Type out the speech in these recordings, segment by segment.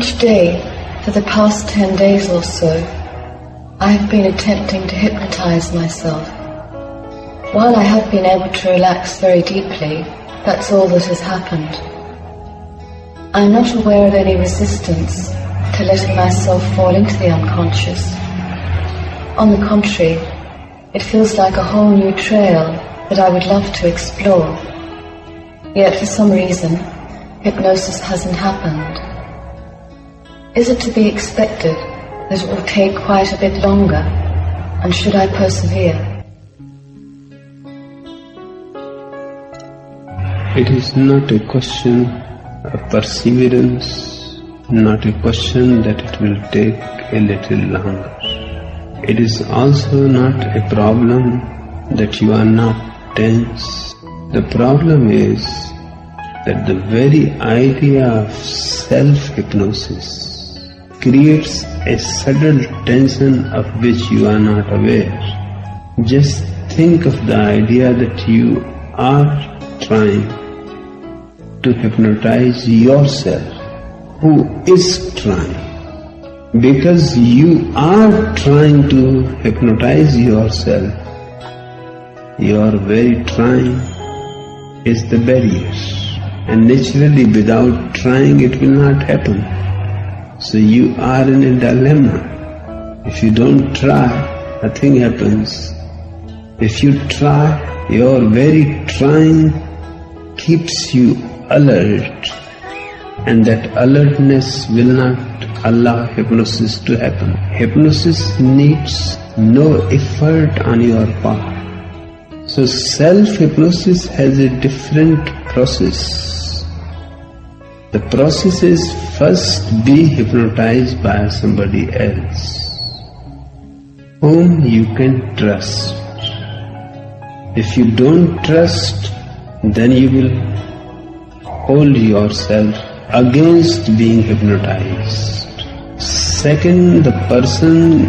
Each day, for the past 10 days or so, I have been attempting to hypnotize myself. While I have been able to relax very deeply, that's all that has happened. I am not aware of any resistance to letting myself fall into the unconscious. On the contrary, it feels like a whole new trail that I would love to explore. Yet for some reason, hypnosis hasn't happened. Is it to be expected that it will take quite a bit longer, and should I persevere? It is not a question of perseverance, not a question that it will take a little longer. It is also not a problem that you are not tense. The problem is that the very idea of self-hypnosis creates a subtle tension of which you are not aware. Just think of the idea that you are trying to hypnotize yourself. Who is trying? Because you are trying to hypnotize yourself, your very trying is the barrier. And naturally, without trying, it will not happen. So you are in a dilemma. If you don't try, nothing happens. If you try, your very trying keeps you alert, and that alertness will not allow hypnosis to happen. Hypnosis needs no effort on your part. So self-hypnosis has a different process. The process is first be hypnotized by somebody else whom you can trust. If you don't trust, then you will hold yourself against being hypnotized. Second, the person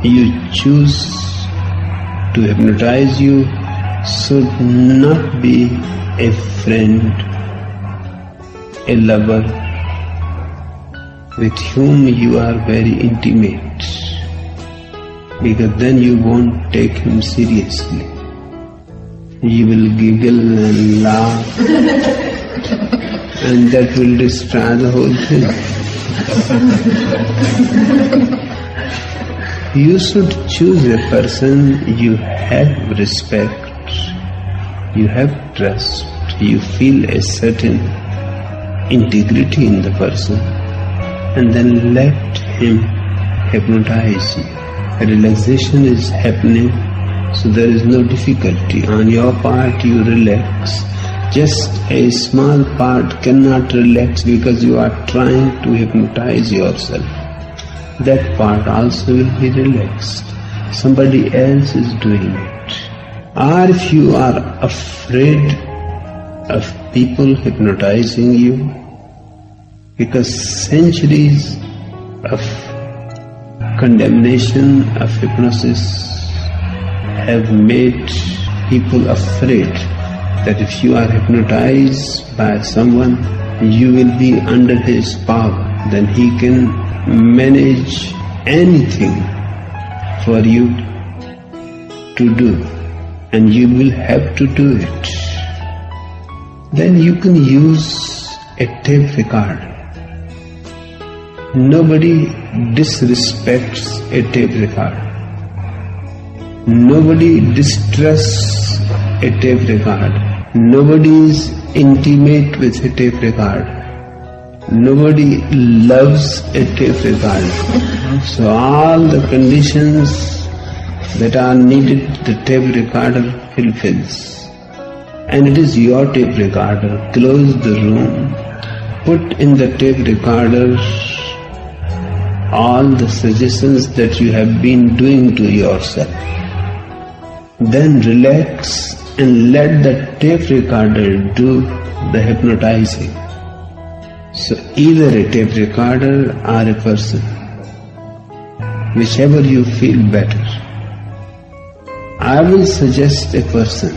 you choose to hypnotize you should not be a friend, a lover with whom you are very intimate, because then you won't take him seriously. You will giggle and laugh and that will destroy the whole thing. You should choose a person you have respect, you have trust, you feel a certain integrity in the person, and then let him hypnotize you. A relaxation is happening, so there is no difficulty. On your part you relax. Just a small part cannot relax because you are trying to hypnotize yourself. That part also will be relaxed. Somebody else is doing it. Or if you are afraid of people hypnotizing you, because centuries of condemnation of hypnosis have made people afraid that if you are hypnotized by someone, you will be under his power. Then he can manage anything for you to do, and you will have to do it. Then you can use a tape recorder. Nobody disrespects a tape recorder. Nobody distrusts a tape recorder. Nobody is intimate with a tape recorder. Nobody loves a tape recorder. So all the conditions that are needed, the tape recorder fulfills. And it is your tape recorder. Close the room. Put in the tape recorder all the suggestions that you have been doing to yourself. Then relax and let the tape recorder do the hypnotizing. So either a tape recorder or a person, whichever you feel better. I will suggest a person,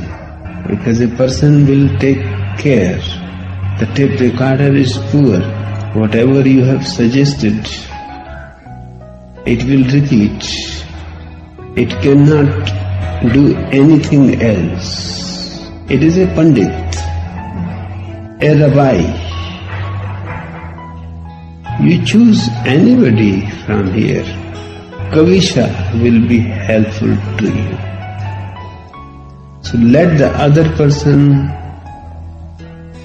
because a person will take care. The tape recorder is poor. Whatever you have suggested, it will repeat. It cannot do anything else. It is a Pandit, a Rabbi. You choose anybody from here. Kavisha will be helpful to you. So let the other person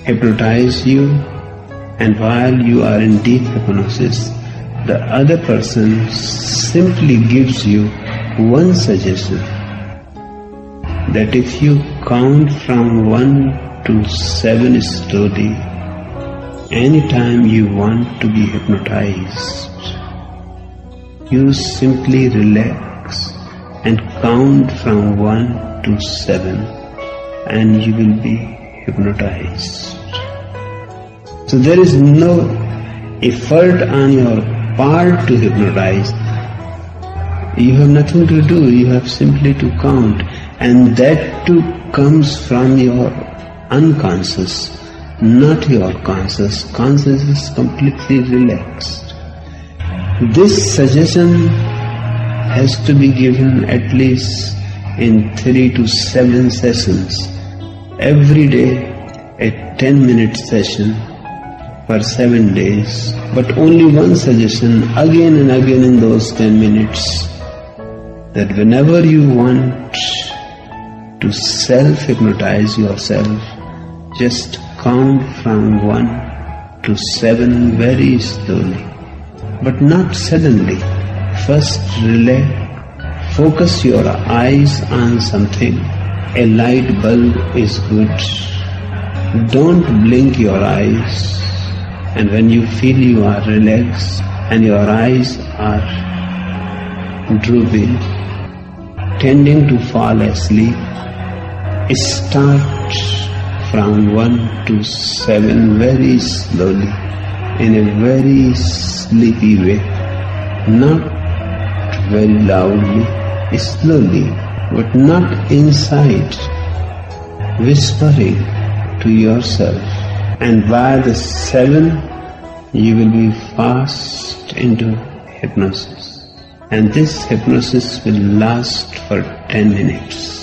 hypnotize you, and while you are in deep hypnosis, the other person simply gives you one suggestion, that if you count from 1 to 7 slowly, anytime you want to be hypnotized, you simply relax and count from 1 to 7 and you will be hypnotized. So there is no effort on your part to hypnotize. You have nothing to do, you have simply to count, and that too comes from your unconscious, not your conscious. Conscious is completely relaxed. This suggestion has to be given at least in 3 to 7 sessions. Every day a 10-minute session for 7 days, but only one suggestion again and again in those 10 minutes, that whenever you want to self-hypnotize yourself, just count from 1 to 7 very slowly, but not suddenly. First relax, focus your eyes on something. A light bulb is good. Don't blink your eyes, and when you feel you are relaxed and your eyes are drooping, tending to fall asleep, start from 1 to 7 very slowly, in a very sleepy way, not very loudly, slowly, but not inside, whispering to yourself. And by the 7, you will be fast into hypnosis. And this hypnosis will last for 10 minutes.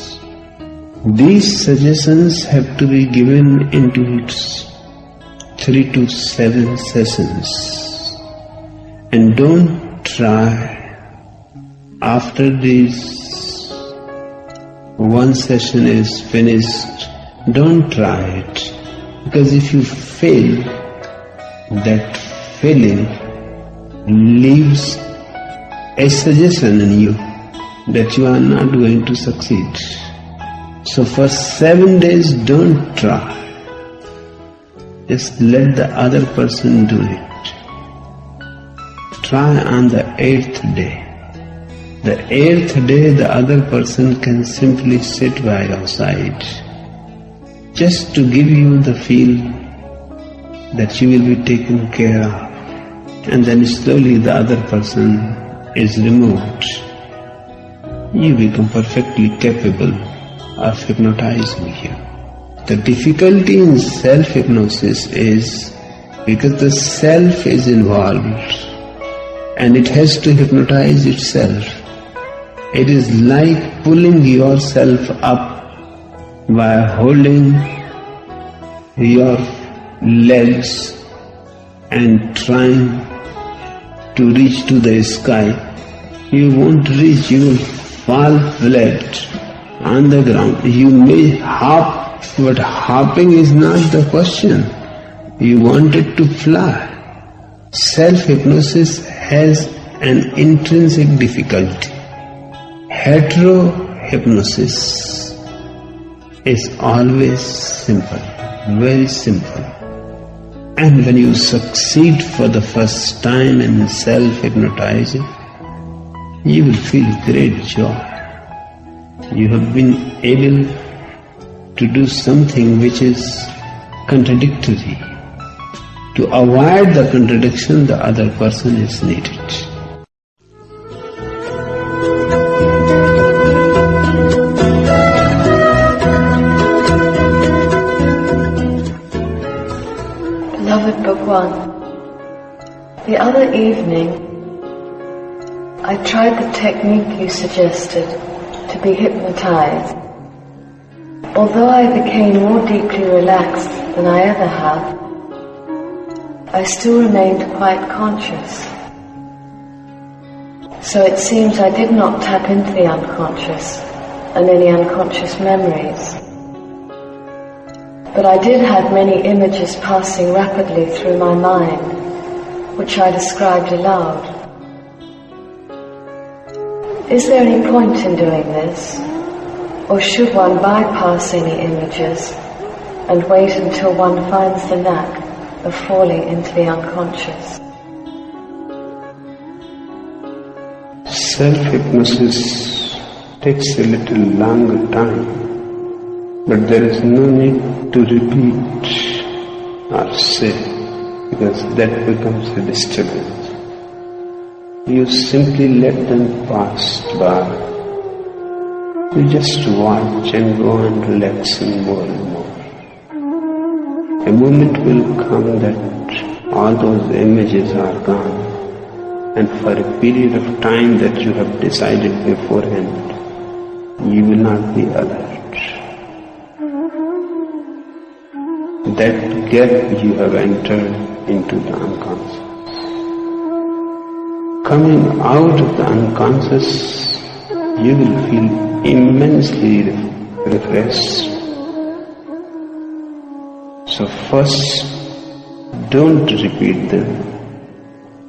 These suggestions have to be given into 3 to 7 sessions. And don't try after this one session is finished, don't try it. Because if you fail, that failing leaves a suggestion in you that you are not going to succeed. So for 7 days, don't try. Just let the other person do it. Try on the 8th day. The 8th day, the other person can simply sit by your side, just to give you the feel that you will be taken care of. And then slowly the other person is removed. You become perfectly capable of hypnotizing you. The difficulty in self-hypnosis is because the self is involved and it has to hypnotize itself. It is like pulling yourself up by holding your legs and trying to reach to the sky. You won't reach, you will fall flat on the ground. You may hop, but hopping is not the question. You wanted to fly. Self-hypnosis has an intrinsic difficulty. Hetero-hypnosis is always simple, very simple. And when you succeed for the first time in self-hypnotizing, you will feel great joy. You have been able to do something which is contradictory. To avoid the contradiction, the other person is needed. Beloved Bhagwan, other evening, I tried the technique you suggested, to be hypnotized. Although I became more deeply relaxed than I ever have, I still remained quite conscious. So it seems I did not tap into the unconscious and any unconscious memories. But I did have many images passing rapidly through my mind, which I described aloud. Is there any point in doing this? Or should one bypass any images and wait until one finds the knack of falling into the unconscious? Self-hypnosis takes a little longer time, but there is no need to repeat or say, because that becomes a disturbance. You simply let them pass by. You just watch and go on relaxing more and more. A moment will come that all those images are gone, and for a period of time that you have decided beforehand, you will not be alert. That gap you have entered into the unconscious. Coming out of the unconscious, you will feel immensely refreshed. So first, don't repeat them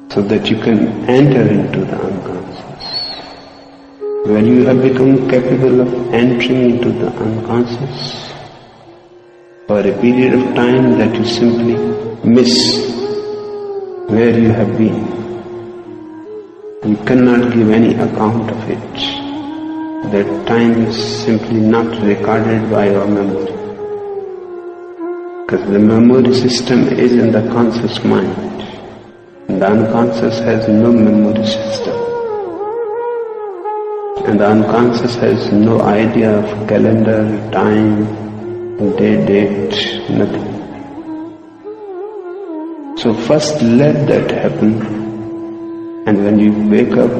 so that you can enter into the unconscious. When you have become capable of entering into the unconscious, for a period of time that you simply miss where you have been, you cannot give any account of it. That time is simply not recorded by your memory. Because the memory system is in the conscious mind. And the unconscious has no memory system. And the unconscious has no idea of calendar, time, day, date, nothing. So first let that happen. And when you wake up,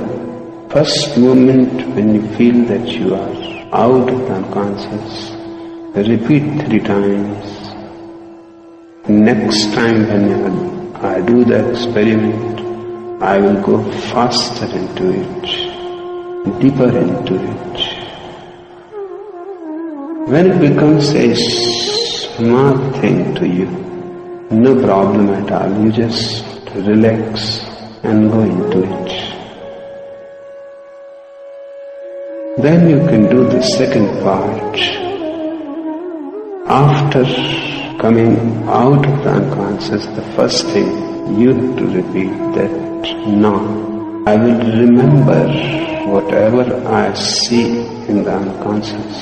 first moment when you feel that you are out of the unconscious, repeat 3 times. Next time when I do the experiment, I will go faster into it, deeper into it. When it becomes a small thing to you, no problem at all, you just relax and go into it. Then you can do the second part. After coming out of the unconscious, the first thing you have to repeat that now I will remember whatever I see in the unconscious,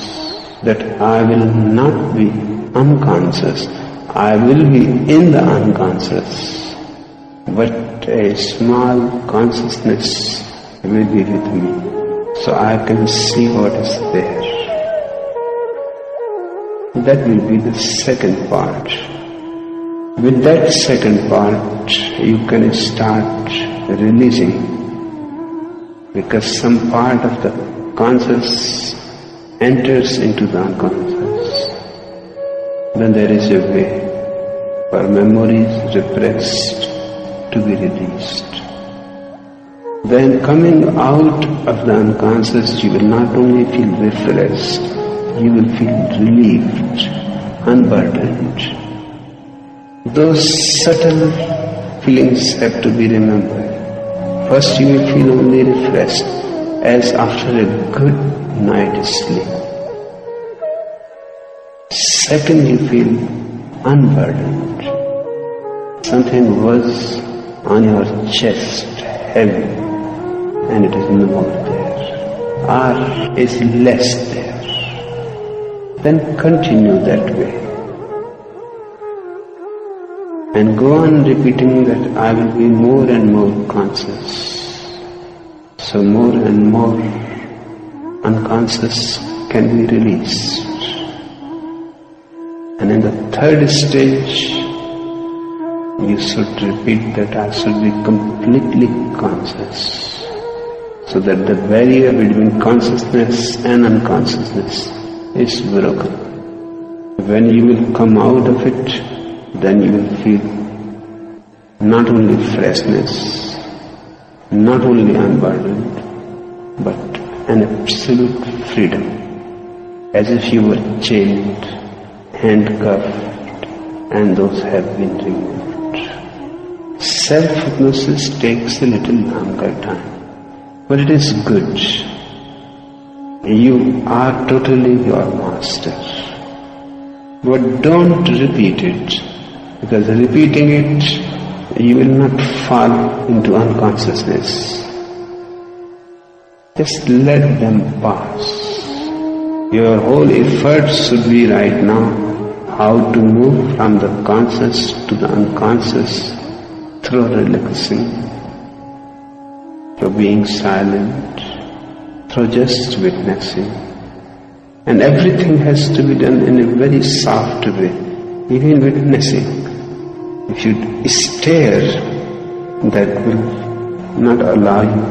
that I will not be unconscious, I will be in the unconscious, but a small consciousness will be with me. So I can see what is there. That will be the second part. With that second part, you can start releasing, because some part of the conscious enters into the unconscious. Then there is a way for memories repressed to be released. Then coming out of the unconscious, you will not only feel refreshed, you will feel relieved, unburdened. Those subtle feelings have to be remembered. First you will feel only refreshed, as after a good night's sleep. Second, you feel unburdened. Something was on your chest, heavy, and it is no more there, or is less there. Then continue that way. And go on repeating that I will be more and more conscious. So more and more unconscious can be released. And in the third stage, you should repeat that I should be completely conscious, so that the barrier between consciousness and unconsciousness is broken. When you will come out of it, then you will feel not only freshness, not only unburdened, but an absolute freedom, as if you were chained, handcuffed, and those have been removed. Self-hypnosis takes a little longer time, but it is good. You are totally your master. But don't repeat it, because repeating it, you will not fall into unconsciousness. Just let them pass. Your whole effort should be right now how to move from the conscious to the unconscious through relaxing, through being silent, through just witnessing. And everything has to be done in a very soft way, even witnessing. If you stare, that will not allow you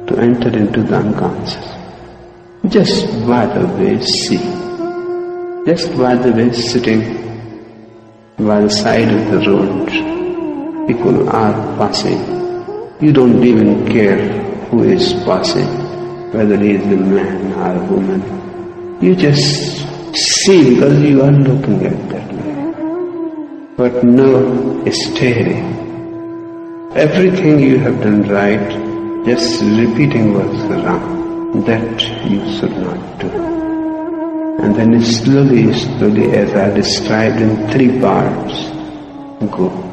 to enter into the unconscious. Just by the way see, just by the way sitting by the side of the road, people are passing. You don't even care who is passing, whether he is a man or a woman. You just see because you are looking at that way. But no staring. Everything you have done right, just repeating what's wrong, that you should not do. And then slowly, as I described in 3 parts, go.